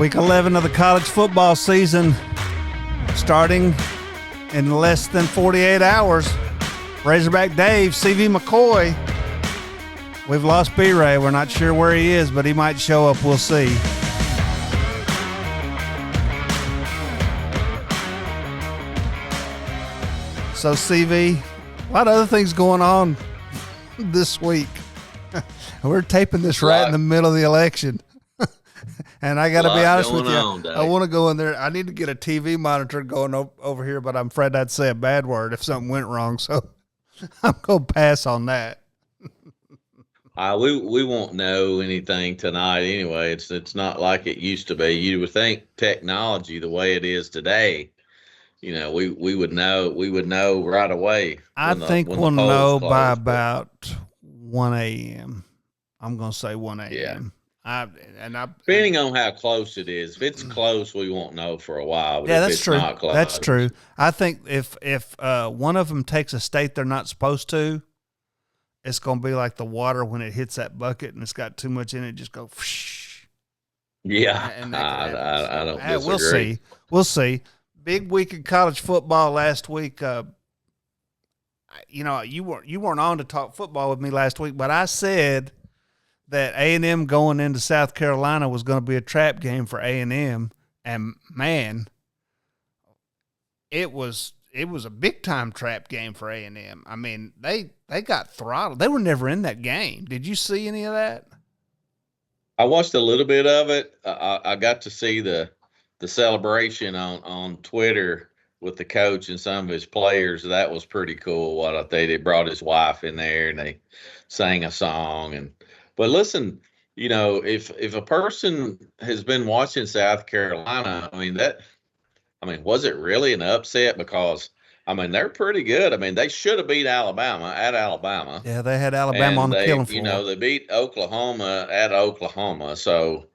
Week 11 of the college football season starting in less than 48 hours. Razorback Dave, CV McCoy. We've lost B-Ray. We're not sure where he is, but he might show up. We'll see. So, CV, a lot of other things going on this week. We're taping this right in the middle of the election. And I got to be honest with you, I want to go in there. I need to get a TV monitor going over here, but I'm afraid I'd say a bad word if something went wrong. So I'm going to pass on that. We won't know anything tonight anyway. It's not like it used to be. You would think technology the way it is today, we would know right away. I think we'll know by about 1 a.m. I'm going to say 1 a.m. Yeah. Depending on how close it is. If it's close, we won't know for a while. But yeah, if that's it's true. Not close, that's true. I think if one of them takes a state they're not supposed to, it's going to be like the water when it hits that bucket and it's got too much in it. Just go. Whoosh, yeah, I don't disagree. We'll see. Big week of college football last week. You weren't on to talk football with me last week, but I said that A&M going into South Carolina was going to be a trap game for A&M, and man, it was a big time trap game for A&M. I mean, they got throttled. They were never in that game. Did you see any of that? I watched a little bit of it. I got to see the celebration on Twitter with the coach and some of his players. That was pretty cool. They brought his wife in there and they sang a song. But listen, if a person has been watching South Carolina, was it really an upset? Because they're pretty good. They should have beat Alabama at Alabama. Yeah, they had Alabama on the killing floor. They beat Oklahoma at Oklahoma. So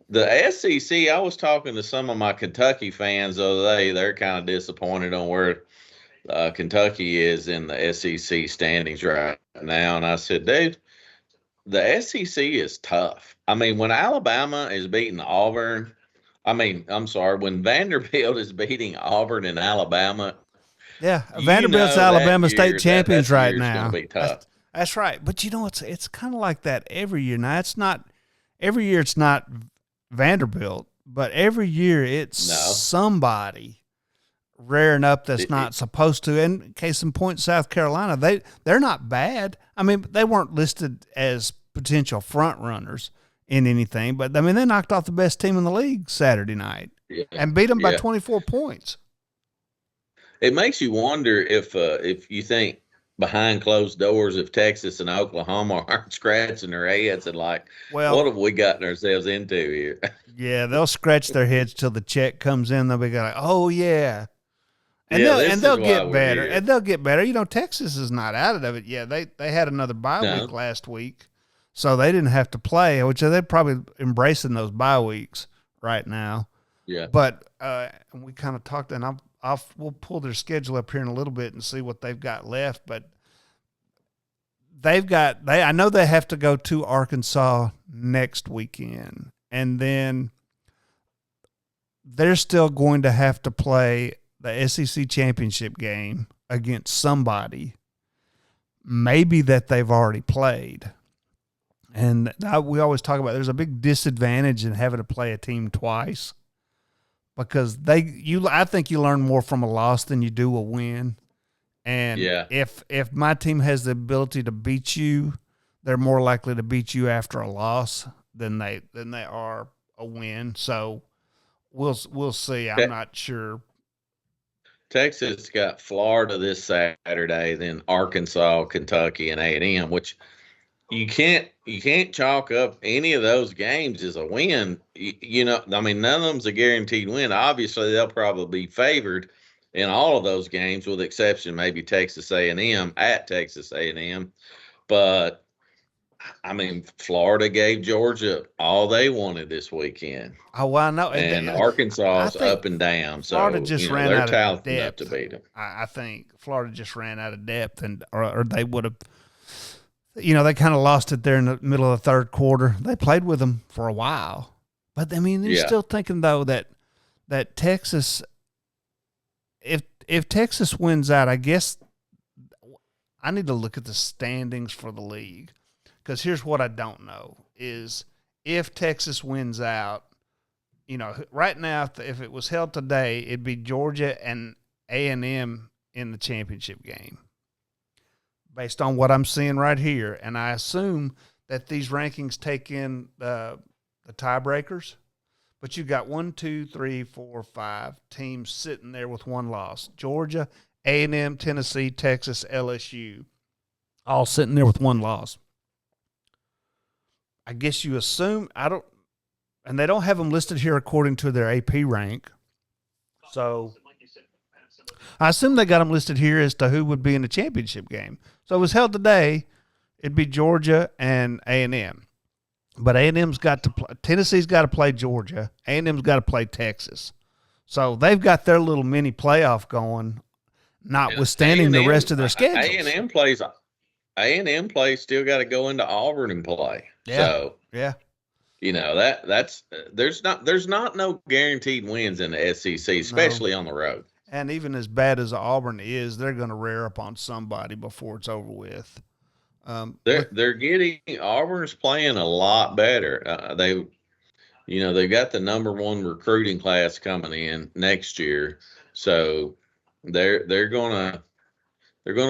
the SEC, I was talking to some of my Kentucky fans the other day. They're kind of disappointed on where Kentucky is in the SEC standings right now. And I said, Dave, the SEC is tough. When Alabama is beating Auburn, when Vanderbilt is beating Auburn and Alabama. Yeah, Vanderbilt's Alabama state champions right now. Gonna be tough. That's right. But it's kind of like that every year. Now every year it's not Vanderbilt, but every year it's somebody rearing up that's not supposed to. And case in point, South Carolina, they're not bad. They weren't listed as potential front runners in anything, but they knocked off the best team in the league Saturday night and beat them by 24 points. It makes you wonder if you think behind closed doors, if Texas and Oklahoma aren't scratching their heads and what have we gotten ourselves into here? Yeah, they'll scratch their heads till the check comes in. They'll be like, oh yeah. And they'll get better. And they'll get better. Texas is not out of it yet. They had another bye week last week, so they didn't have to play, which they're probably embracing those bye weeks right now. Yeah. But we kind of talked, and we'll pull their schedule up here in a little bit and see what they've got left. But I know they have to go to Arkansas next weekend, and then they're still going to have to play the SEC championship game against somebody, maybe that they've already played. And we always talk about there's a big disadvantage in having to play a team twice because I think you learn more from a loss than you do a win. And if my team has the ability to beat you, they're more likely to beat you after a loss than they are a win. So we'll see. I'm not sure. Texas got Florida this Saturday, then Arkansas, Kentucky, and A&M, which you can't chalk up any of those games as a win. None of them's a guaranteed win. Obviously, they'll probably be favored in all of those games, with the exception maybe Texas A&M at Texas A&M. But Florida gave Georgia all they wanted this weekend. Oh, well, I know. And Arkansas's up and down. So Florida just ran out of depth to beat them. I think Florida just ran out of depth, or they would have. They kind of lost it there in the middle of the third quarter. They played with them for a while, But I mean, you're Yeah. still thinking though that Texas, if Texas wins out, I guess I need to look at the standings for the league, because here's what I don't know is if Texas wins out, right now if it was held today, it'd be Georgia and A&M in the championship game, based on what I'm seeing right here, and I assume that these rankings take in the tiebreakers. But you've got 1, 2, 3, 4, 5 teams sitting there with one loss. Georgia, A&M, Tennessee, Texas, LSU, all sitting there with one loss. I guess you assume and they don't have them listed here according to their AP rank. So I assume they got them listed here as to who would be in the championship game. So it was held today. It'd be Georgia and A&M. But A&M's got to play. Tennessee's got to play Georgia. A&M's got to play Texas. So they've got their little mini playoff going, notwithstanding the rest of their schedules. A&M plays still got to go into Auburn and play. Yeah. So yeah, that's there's not no guaranteed wins in the SEC, especially on the road. And even as bad as Auburn is, they're going to rear up on somebody before it's over with. They're getting Auburn's playing a lot better. They've got the number 1 recruiting class coming in next year, so they're gonna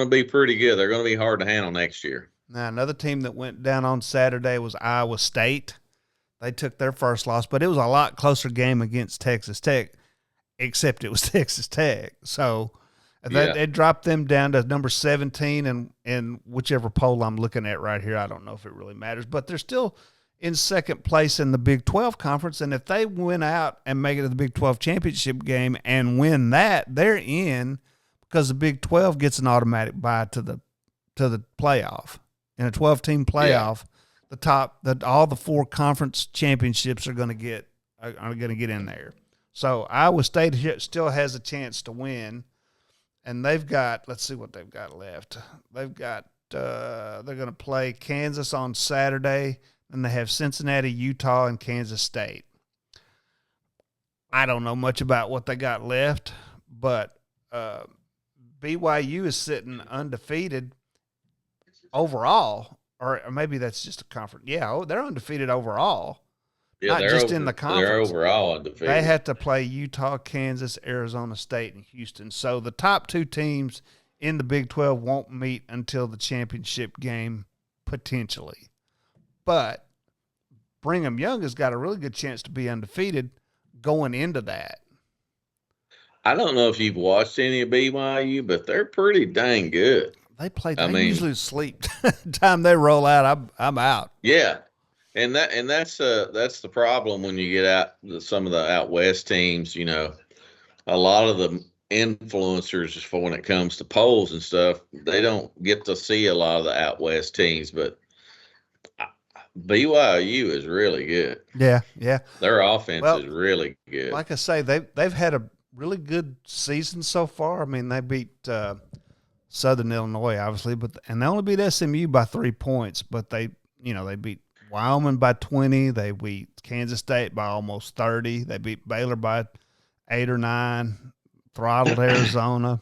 be pretty good. They're gonna be hard to handle next year. Now another team that went down on Saturday was Iowa State. They took their first loss, but it was a lot closer game against Texas Tech, except it was Texas Tech. So they dropped them down to number 17 in whichever poll I'm looking at right here. I don't know if it really matters, but they're still in second place in the Big 12 conference. And if they win out and make it to the Big 12 championship game and win that, they're in, because the Big 12 gets an automatic bye to the playoff. In a 12-team playoff, all the 4 conference championships are going to get in there. So Iowa State still has a chance to win. And they've got, let's see what they've got left. They've got, they're going to play Kansas on Saturday, and they have Cincinnati, Utah, and Kansas State. I don't know much about what they got left, but BYU is sitting undefeated overall, or maybe that's just a conference. Yeah, they're undefeated overall. Yeah, not just in the conference. They're overall undefeated. They have to play Utah, Kansas, Arizona State, and Houston. So the top 2 teams in the Big 12 won't meet until the championship game, potentially. But Brigham Young has got a really good chance to be undefeated going into that. I don't know if you've watched any of BYU, but they're pretty dang good. They usually sleep. Time they roll out, I'm out. Yeah. And that's the problem when you get out some of the out west teams. A lot of the influencers, for when it comes to polls and stuff, they don't get to see a lot of the out west teams. But BYU is really good. Yeah. Their offense is really good. Like I say, they've had a really good season so far. I mean, they beat Southern Illinois, obviously, and they only beat SMU by 3 points. But they beat Wyoming by 20. They beat Kansas State by almost 30. They beat Baylor by 8 or 9. Throttled Arizona.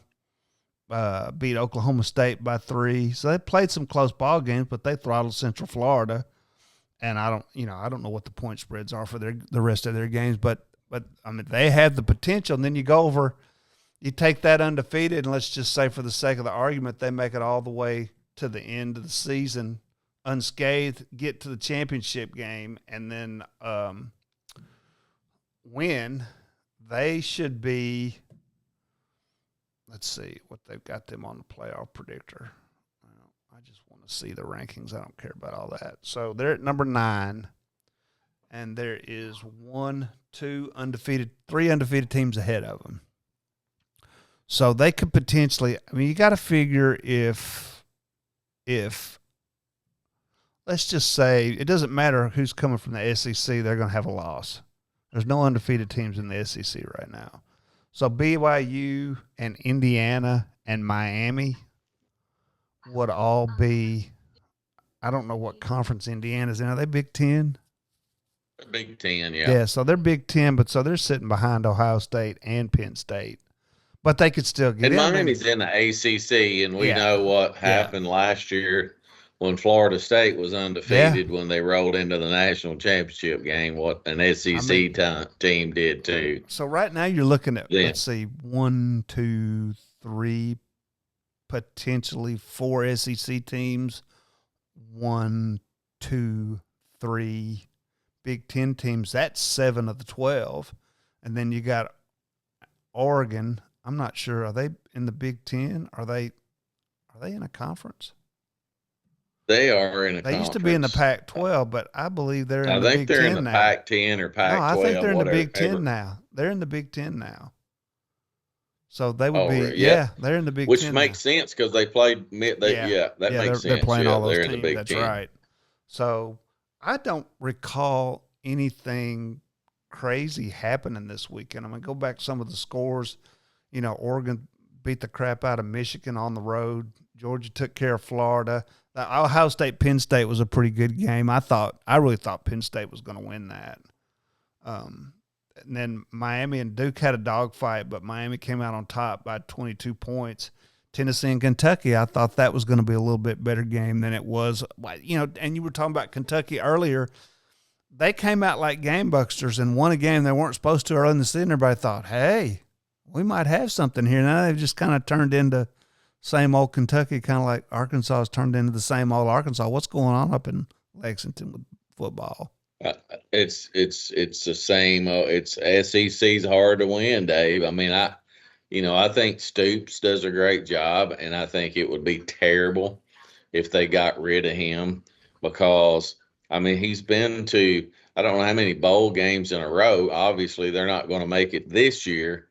Beat Oklahoma State by 3. So they played some close ball games, but they throttled Central Florida. And I don't know what the point spreads are for the rest of their games, but I mean, they have the potential. And then you take that undefeated, and let's just say, for the sake of the argument, they make it all the way to the end of the season unscathed, get to the championship game, and then win. They should be, let's see what they've got them on the playoff predictor. I just want to see the rankings. I don't care about all that. So they're at number 9, and there is 3 undefeated teams ahead of them. So they could potentially, I mean, you got to figure if let's just say it doesn't matter who's coming from the SEC, they're going to have a loss. There's no undefeated teams in the SEC right now. So BYU and Indiana and Miami would all be, I don't know what conference Indiana's in. Are they Big Ten? Big Ten, yeah. Yeah, so they're Big Ten, but so they're sitting behind Ohio State and Penn State. But they could still get And in. I mean, Miami's in the ACC, and we yeah, know what yeah, happened last year when Florida State was yeah. undefeated when they rolled into the national championship game. What an I SEC mean, team did too. so right now you're looking at, Then let's see, 1, 2, 3, potentially 4 SEC teams, 1, 2, 3 Big Ten teams. That's 7 of the 12, and then you got Oregon. I'm not sure. Are they in the Big Ten? Are they in a conference? they are in a They used to be in the conference. Pac-12, but I believe they're in I the think Big they're in Ten the now. Pac-10 or No, I think Pac-12, they're in the Big Ten whatever. now. They're in the Big Ten now. So they would Oh, be, yeah, yeah, they're in the Big which Ten now. makes sense because they played. Yeah, Yeah, that yeah, makes they're sense. playing Yeah, all those they're in the teams. Big That's Ten. right. So I don't recall anything crazy happening this weekend. I'm gonna go back to some of the scores. Oregon beat the crap out of Michigan on the road. Georgia took care of Florida. The Ohio State Penn State was a pretty good game. I really thought Penn State was going to win that. And then Miami and Duke had a dogfight, but Miami came out on top by 22 points. Tennessee and Kentucky, I thought that was going to be a little bit better game than it was. And you were talking about Kentucky earlier. They came out like gamebusters and won a game they weren't supposed to early in the season. Everybody thought, hey, we might have something here. Now they've just kind of turned into same old Kentucky, kind of like Arkansas has turned into the same old Arkansas. What's going on up in Lexington with football? It's the same. It's SEC's hard to win, Dave. I mean, I think Stoops does a great job, and I think it would be terrible if they got rid of him because I mean he's been to I don't know how many bowl games in a row. Obviously, they're not going to make it this year,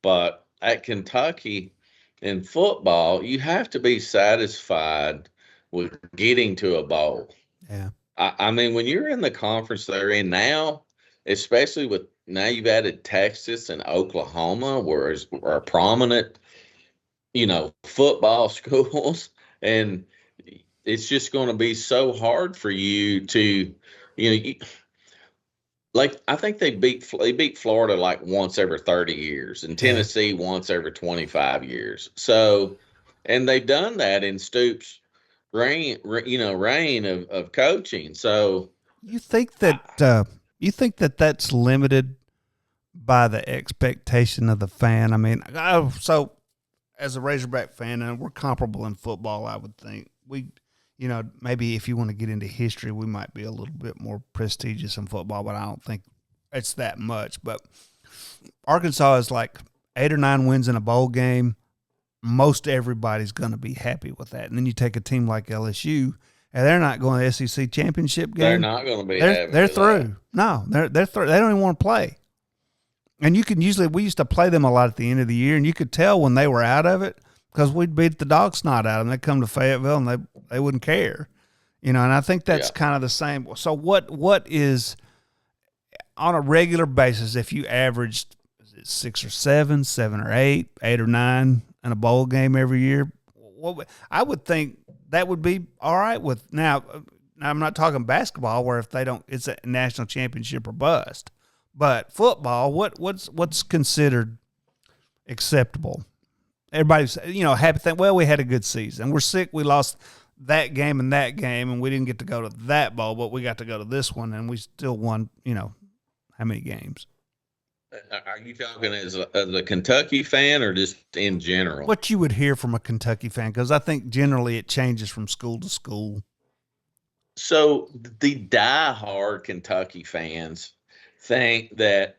but at Kentucky in football, you have to be satisfied with getting to a bowl. Yeah. I mean, when you're in the conference they're in now, especially with now you've added Texas and Oklahoma, where are prominent, football schools, and it's just going to be so hard for you to, you, like I think they beat Florida like once every 30 years, and Yeah. Tennessee once every 25 years. So, and they've done that in Stoops' reign of coaching. So You think that that's limited by the expectation of the fan? I mean, so as a Razorback fan, and we're comparable in football, I would think maybe if you want to get into history, we might be a little bit more prestigious in football, but I don't think it's that much. But Arkansas is like 8 or 9 wins in a bowl game. Most everybody's going to be happy with that. And then you take a team like LSU, and they're not going to the SEC championship game. they're not going to be They're with through. that. No, they're through. They don't even want to play. And we used to play them a lot at the end of the year, and you could tell when they were out of it because we'd beat the dog snot out of them. They'd come to Fayetteville, and they wouldn't care. And I think that's kind of the same. So what is on a regular basis, if you averaged 6 or 7, 7 or 8, 8 or 9 in a bowl game every year, I would think that would be all right with. Now I'm not talking basketball where if they don't, it's a national championship or bust. But football, what's considered acceptable? Everybody's happy. Think, well, we had a good season. We're sick. We lost that game, and we didn't get to go to that bowl, but we got to go to this one, and we still won. How many games? Are you talking as a Kentucky fan or just in general? What you would hear from a Kentucky fan, because I think generally it changes from school to school. So the die-hard Kentucky fans think that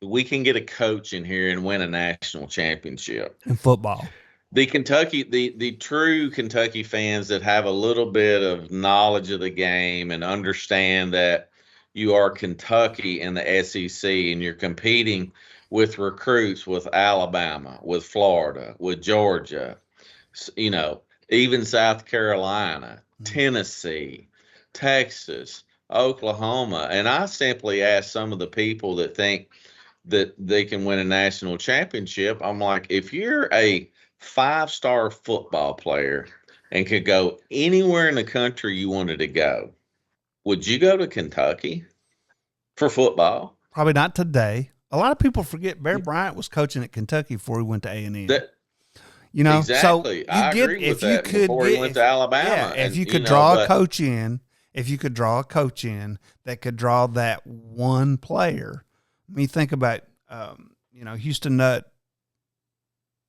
we can get a coach in here and win a national championship in football. The true Kentucky fans that have a little bit of knowledge of the game and understand that you are Kentucky in the SEC and you're competing with recruits with Alabama, with Florida, with Georgia, even South Carolina, Tennessee, Texas, Oklahoma. And I simply ask some of the people that think that they can win a national championship. I'm like, if you're a 5-star football player and could go anywhere in the country you wanted to go, would you go to Kentucky? for football. Probably not today. A lot of people forget Bear Bryant was coaching at Kentucky before he went to A&M. Exactly. So I agree with that. Before he went to Alabama, if you could know, draw a coach in, that could draw that one player. I mean, think about Houston Nutt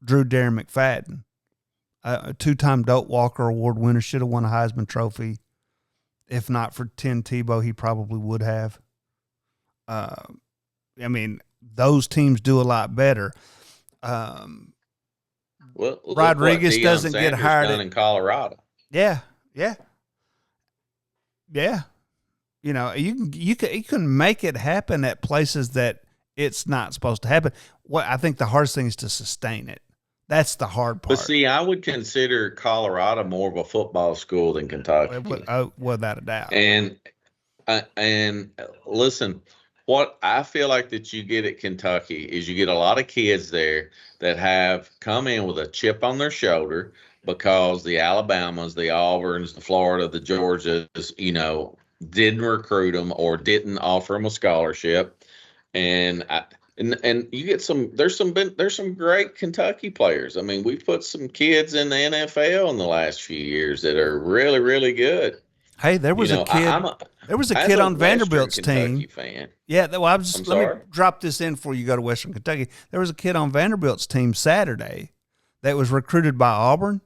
drew Darren McFadden, a two-time Doak Walker Award winner, should have won a Heisman Trophy. If not for Tim Tebow, he probably would have. I mean, those teams do a lot better. Well, Rodriguez doesn't get hired in Colorado. Yeah. You know, you can make it happen at places that it's not supposed to happen. What I think the hardest thing is to sustain it. That's the hard part. But see, I would consider Colorado more of a football school than Kentucky. Without a doubt. And listen, what I feel like that you get at Kentucky is you get a lot of kids there that have come in with a chip on their shoulder because the Alabamas, the Auburns, the Florida, the Georgias, didn't recruit them or didn't offer them a scholarship. And you get there's some great Kentucky players. I mean, we've put some kids in the NFL in the last few years that are really, really good. Hey, there was a kid. There was a kid on Vanderbilt's team. Fan. Yeah, well, let me drop this in before you go to Western Kentucky. There was a kid on Vanderbilt's team Saturday that was recruited by Auburn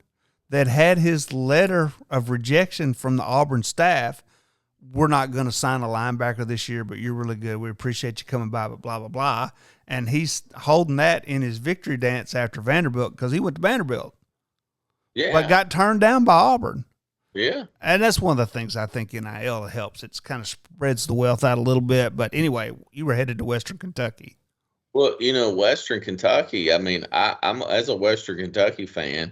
that had his letter of rejection from the Auburn staff. We're not going to sign a linebacker this year, but you're really good. We appreciate you coming by, but blah, blah, blah. And he's holding that in his victory dance after Vanderbilt because he went to Vanderbilt. Yeah. But got turned down by Auburn. Yeah. And that's one of the things I think NIL helps. It kind of spreads the wealth out a little bit. But anyway, you were headed to Western Kentucky. Well, Western Kentucky, I mean, I'm as a Western Kentucky fan,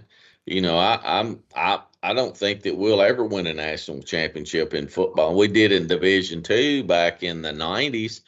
I don't think that we'll ever win a national championship in football. We did in Division II back in the 90s.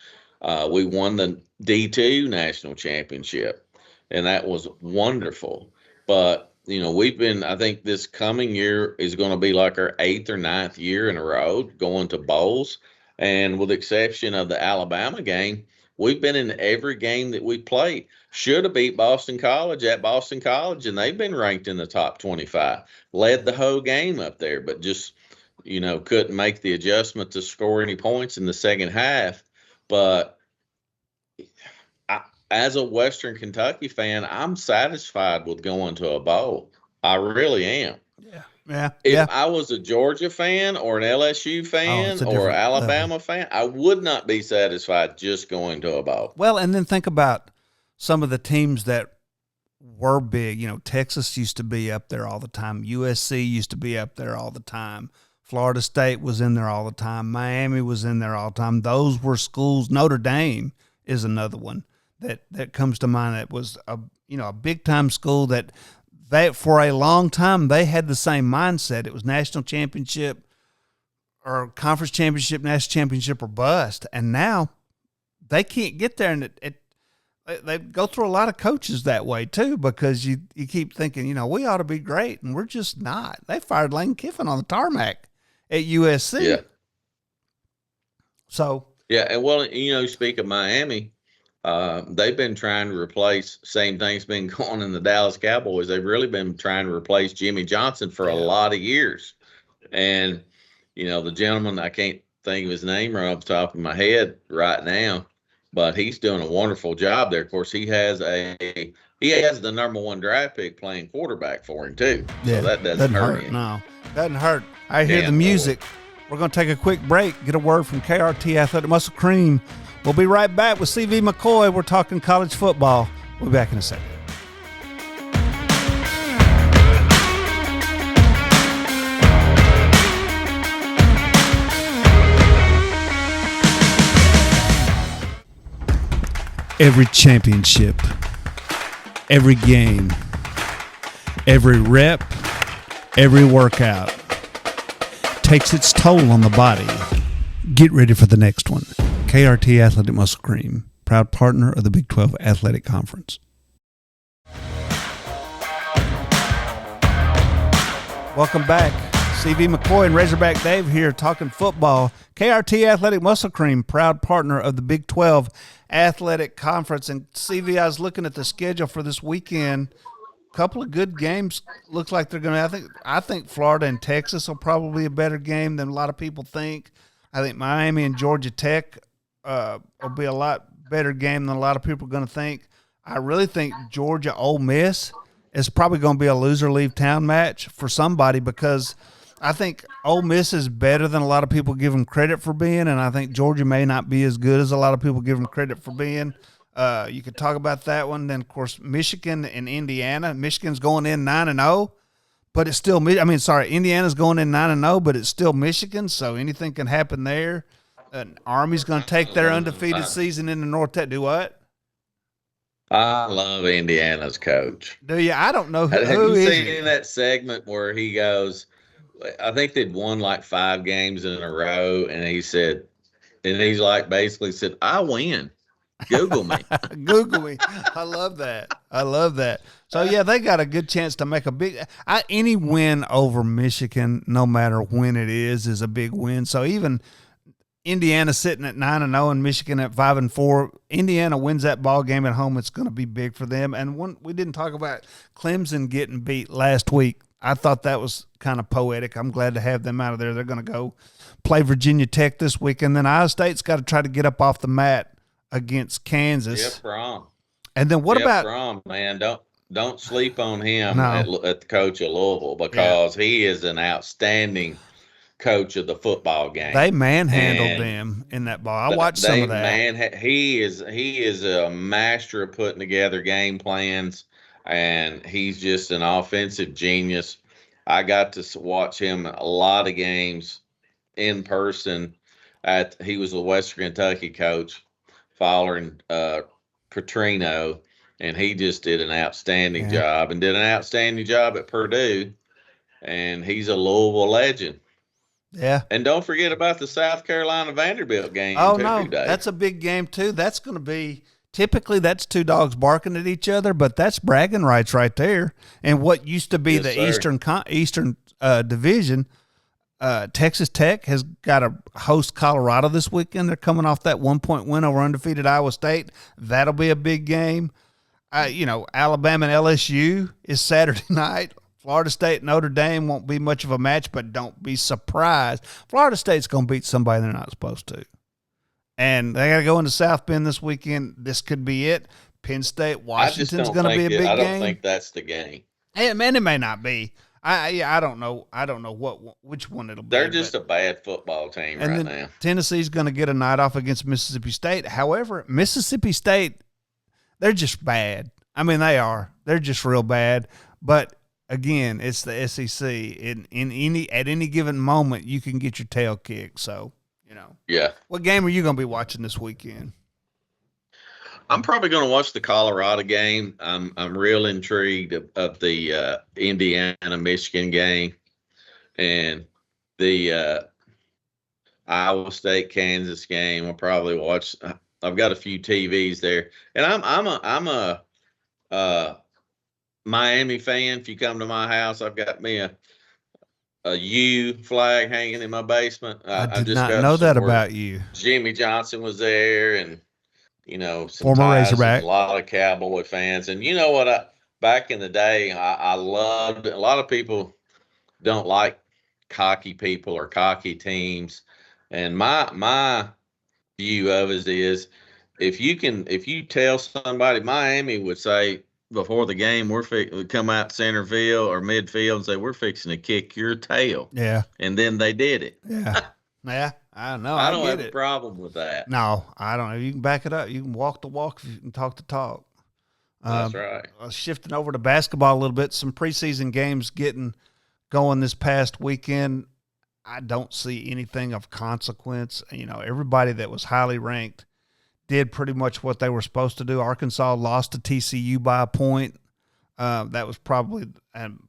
We won the D2 national championship, and that was wonderful. But I think this coming year is going to be like our 8th or 9th year in a row going to bowls. And with the exception of the Alabama game, we've been in every game that we played. Should have beat Boston College at Boston College, and they've been ranked in the top 25. Led the whole game up there, but just, couldn't make the adjustment to score any points in the second half. But as a Western Kentucky fan, I'm satisfied with going to a bowl. I really am. Yeah. If I was a Georgia fan or an LSU fan or an Alabama fan, I would not be satisfied just going to a bowl. Well, and then think about some of the teams that were big. Texas used to be up there all the time. USC used to be up there all the time. Florida State was in there all the time. Miami was in there all the time. Those were schools. Notre Dame is another one that comes to mind. That was a big time school that for a long time they had the same mindset. It was national championship or conference championship, national championship or bust. And now they can't get there, and they go through a lot of coaches that way too, because you keep thinking, we ought to be great, and we're just not. They fired Lane Kiffin on the tarmac at USC. Yeah. So yeah, and well, speak of Miami, they've been trying to replace, same thing's been going on in the Dallas Cowboys. They've really been trying to replace Jimmy Johnson for a lot of years. And, the gentleman, I can't think of his name right off the top of my head right now, but he's doing a wonderful job there. Of course, he has the number 1 draft pick playing quarterback for him too. Yeah, so that doesn't hurt him. No, doesn't hurt. I hear the music. We're going to take a quick break, get a word from KRT Athletic Muscle Cream. We'll be right back with CV McCoy. We're talking college football. We'll be back in a second. Every championship, every game, every rep, every workout takes its toll on the body. Get ready for the next one. KRT Athletic Muscle Cream, proud partner of the Big 12 Athletic Conference. Welcome back. CV McCoy and Razorback Dave here talking football. KRT Athletic Muscle Cream, proud partner of the Big 12 Athletic Conference. And CV, I was looking at the schedule for this weekend. A couple of good games. Looks like they're going to. I think Florida and Texas will probably be a better game than a lot of people think. I think Miami and Georgia Tech will be a lot better game than a lot of people are going to think. I really think Georgia Ole Miss is probably going to be a loser leave town match for somebody, because I think Ole Miss is better than a lot of people give them credit for being, and I think Georgia may not be as good as a lot of people give them credit for being. You could talk about that one. Then, of course, Michigan and Indiana. Michigan's going in 9-0, but it's still – Indiana's going in 9-0, but it's still Michigan, so anything can happen there. Army's going to take their undefeated season into North Tech. Do what? I love Indiana's coach. Do you? I don't know who Have you is seen it? that segment where he goes, I think they'd won like 5 games in a row, and he said, and he's like basically said, I win. Google me. Google me. I love that. So, yeah, they got a good chance to make a big any win over Michigan, no matter when it is a big win. So even Indiana sitting at 9-0 and Michigan at 5-4. Indiana wins that ball game at home. It's going to be big for them. And we didn't talk about Clemson getting beat last week. I thought that was kind of poetic. I'm glad to have them out of there. They're going to go play Virginia Tech this week, and then Iowa State's got to try to get up off the mat against Kansas. Jeff Brom. And then what about Brom, man? Don't sleep on him No. at the coach of Louisville, because he is an outstanding coach of the football game. They manhandled them in that ball. I watched some of that. He is a master of putting together game plans, and he's just an offensive genius. I got to watch him a lot of games in person. He was the Western Kentucky coach following Petrino, and he just did an outstanding job, and did an outstanding job at Purdue, and he's a Louisville legend. Yeah. And don't forget about the South Carolina Vanderbilt game. Oh, no. That's a big game, too. That's going to be – typically that's 2 dogs barking at each other, but that's bragging rights right there. And what used to be the Eastern Division, Texas Tech has got to host Colorado this weekend. They're coming off that 1-point win over undefeated Iowa State. That'll be a big game. Alabama and LSU is Saturday night. Florida State and Notre Dame won't be much of a match, but don't be surprised. Florida State's going to beat somebody they're not supposed to. And they got to go into South Bend this weekend. This could be it. Penn State, Washington's going to be a big game. I don't think that's the game. Hey, man, it may not be. I don't know. I don't know which one it'll be. They're just a bad football team right now. Tennessee's going to get a night off against Mississippi State. However, Mississippi State, they're just bad. I mean, they are. They're just real bad. But again, it's the SEC. At any given moment, you can get your tail kicked. So, Yeah. What game are you going to be watching this weekend? I'm probably going to watch the Colorado game. I'm real intrigued of the Indiana-Michigan game, and the Iowa State-Kansas game. I'll probably watch. I've got a few TVs there, and I'm a Miami fan. If you come to my house, I've got me a U flag hanging in my basement. I did not know that about you. Jimmy Johnson was there, and some former Razorback. A lot of Cowboy fans, and you know what? Back in the day, I loved. A lot of people don't like cocky people or cocky teams, and my view of it is if you tell somebody, Miami would say before the game, would come out center field or midfield and say, we're fixing to kick your tail. Yeah. And then they did it. Yeah. Yeah. I know. I don't have a problem with that. No, I don't. You can back it up. You can walk the walk. You can talk the talk. That's right. Shifting over to basketball a little bit, some preseason games getting going this past weekend. I don't see anything of consequence. Everybody that was highly ranked did pretty much what they were supposed to do. Arkansas lost to TCU by a point. That was probably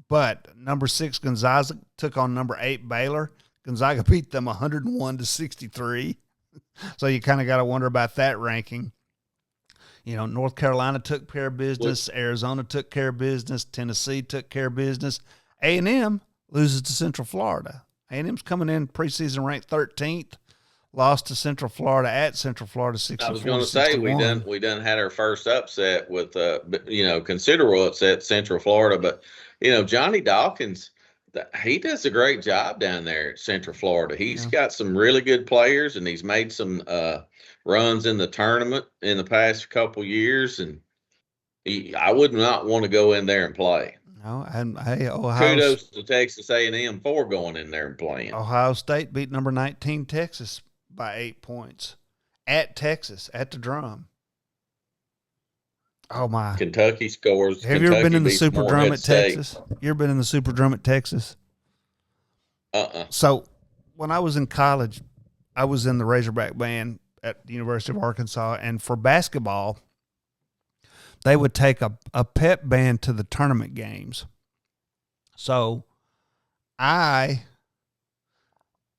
but number 6 Gonzaga took on number 8 Baylor. Gonzaga beat them 101-63. So you kind of got to wonder about that ranking. North Carolina took care of business. Arizona took care of business. Tennessee took care of business. A&M loses to Central Florida. A&M's coming in preseason ranked 13th. Lost to Central Florida at Central Florida 64-61. I was going to say we done had our first upset with considerable upset Central Florida, but Johnny Dawkins, he does a great job down there at Central Florida. He's got some really good players, and he's made some runs in the tournament in the past couple years, and I would not want to go in there and play. No, and hey, kudos to Texas A&M for going in there and playing. Ohio State beat number 19 Texas by 8 points at Texas at the Drum. Oh my! Kentucky scores. Have you ever been in the Super Drum at Texas? You ever been in the Super Drum at Texas? So when I was in college, I was in the Razorback band at the University of Arkansas, and for basketball, they would take a pep band to the tournament games. So I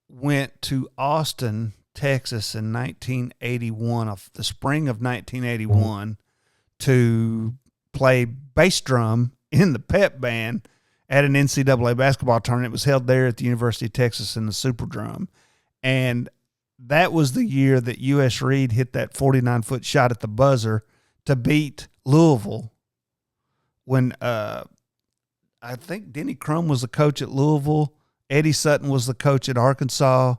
went to Austin, Texas in 1981, of the spring of 1981, to play bass drum in the pep band at an NCAA basketball tournament. It was held there at the University of Texas in the Super Drum. And that was the year that U.S. Reed hit that 49-foot shot at the buzzer to beat Louisville when I think Denny Crum was the coach at Louisville. Eddie Sutton was the coach at Arkansas.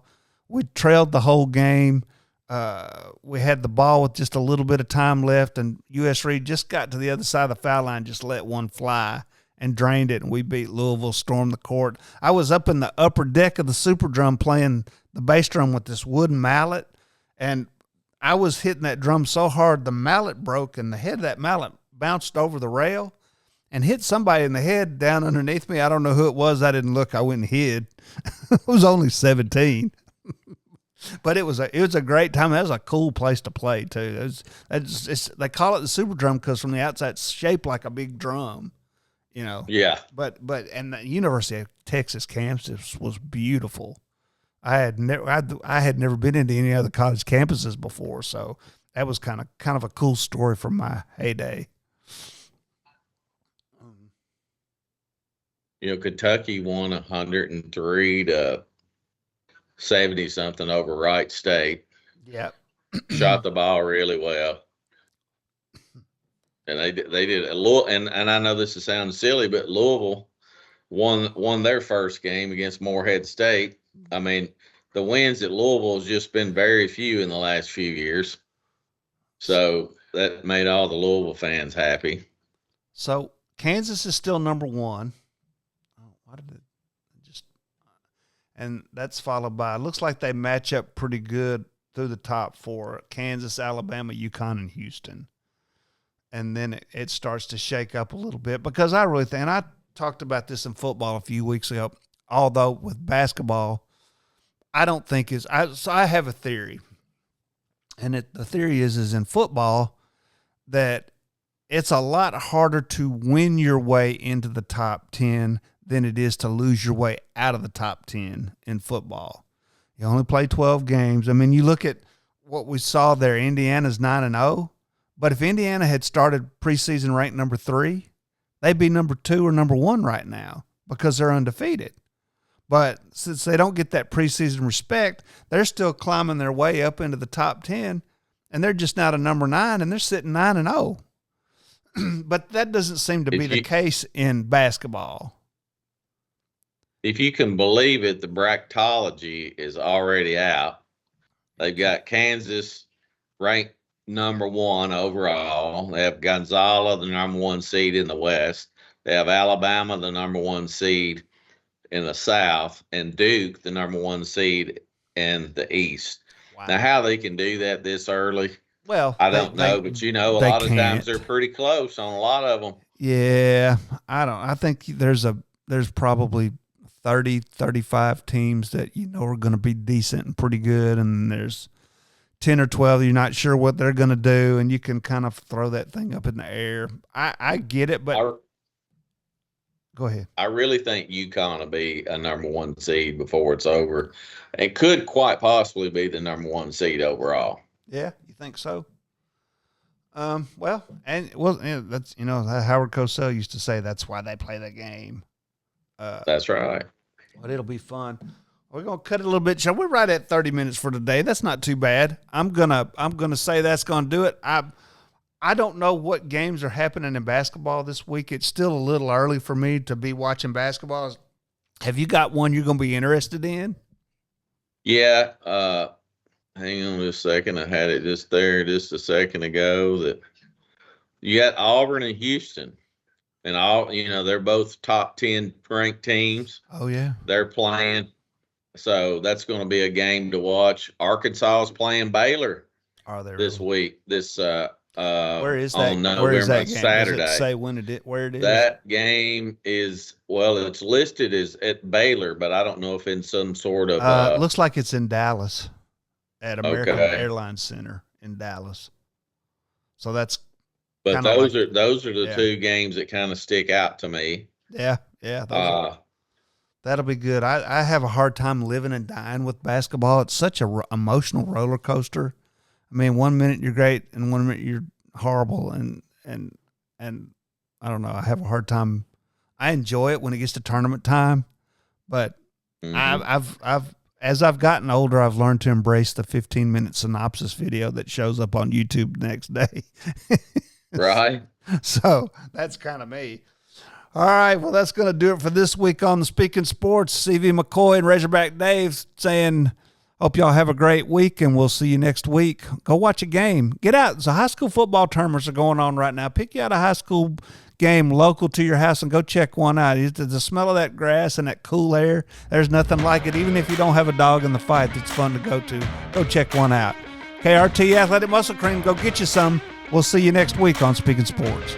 We trailed the whole game. We had the ball with just a little bit of time left, and U.S. Reed just got to the other side of the foul line, just let one fly and drained it, and we beat Louisville, stormed the court. I was up in the upper deck of the Super Drum playing the bass drum with this wooden mallet, and I was hitting that drum so hard the mallet broke, and the head of that mallet bounced over the rail and hit somebody in the head down underneath me. I don't know who it was. I didn't look. I went and hid. I was only 17. But it was a great time. That was a cool place to play too. They call it the Super Drum because from the outside it's shaped like a big drum, Yeah. But and the University of Texas campus was beautiful. I had never been into any other college campuses before, so that was kind of a cool story from my heyday. Kentucky won 103 to 70 something over Wright State. Yep. Shot the ball really well. And they did a little, and I know this is sounding silly, but Louisville won their first game against Morehead State. I mean, the wins at Louisville has just been very few in the last few years. So that made all the Louisville fans happy. So Kansas is still number one. And that's followed by, it looks like they match up pretty good through the top four: Kansas, Alabama, UConn, and Houston. And then it starts to shake up a little bit because I really think, and I talked about this in football a few weeks ago, although with basketball, I don't think so I have a theory. And the theory is in football that it's a lot harder to win your way into the top 10 than it is to lose your way out of the top 10 in football. You only play 12 games. I mean, you look at what we saw there. Indiana's 9-0, but if Indiana had started preseason ranked number 3, they'd be number 2 or number 1 right now because they're undefeated. But since they don't get that preseason respect, they're still climbing their way up into the top 10, and they're just now to number 9, and they're sitting 9-0. But that doesn't seem to be the case in basketball. If you can believe it, the bracketology is already out. They've got Kansas ranked number 1 overall. They have Gonzaga, the number 1 seed in the West. They have Alabama, the number 1 seed in the South, and Duke, the number 1 seed in the East. Wow. Now, how they can do that this early, well, I don't know, but a lot of times they're pretty close on a lot of them. Yeah, I think there's probably 30, 35 teams that are going to be decent and pretty good, and there's 10 or 12 you're not sure what they're going to do, and you can kind of throw that thing up in the air. I get it, but go ahead. I really think UConn will be a number 1 seed before it's over. It could quite possibly be the number 1 seed overall. Yeah, you think so? That's Howard Cosell used to say that's why they play the game. That's right. But it'll be fun. We're gonna cut it a little bit short. We're right at 30 minutes for today. That's not too bad. I'm gonna say that's gonna do it. I don't know what games are happening in basketball this week. It's still a little early for me to be watching basketball. Have you got one you're gonna be interested in? Yeah. Hang on just a second. I had it just there just a second ago. That you got Auburn and Houston, and they're both top 10 ranked teams. Oh yeah, they're playing. So that's going to be a game to watch. Arkansas is playing Baylor this week. Where is that? On November Saturday. Does it say where it is? That game is it's listed as at Baylor, but I don't know if in some sort of. It looks like it's in Dallas, at American Airlines Center in Dallas. So that's. But those are the two games that kind of stick out to me. Yeah. That'll be good. I have a hard time living and dying with basketball. It's such a emotional roller coaster. I mean, 1 minute you're great and 1 minute you're horrible, and I don't know. I have a hard time. I enjoy it when it gets to tournament time, but as I've gotten older, I've learned to embrace the 15-minute synopsis video that shows up on YouTube the next day. Right. So that's kind of me. All right, well, that's going to do it for this week on the Speaking Sports. CV McCoy and Razorback Dave saying, hope y'all have a great week, and we'll see you next week. Go watch a game. Get out. The high school football tournaments are going on right now. Pick you out a high school game local to your house and go check one out. The smell of that grass and that cool air, there's nothing like it. Even if you don't have a dog in the fight, it's fun to go to. Go check one out. KRT Athletic Muscle Cream, go get you some. We'll see you next week on Speaking Sports.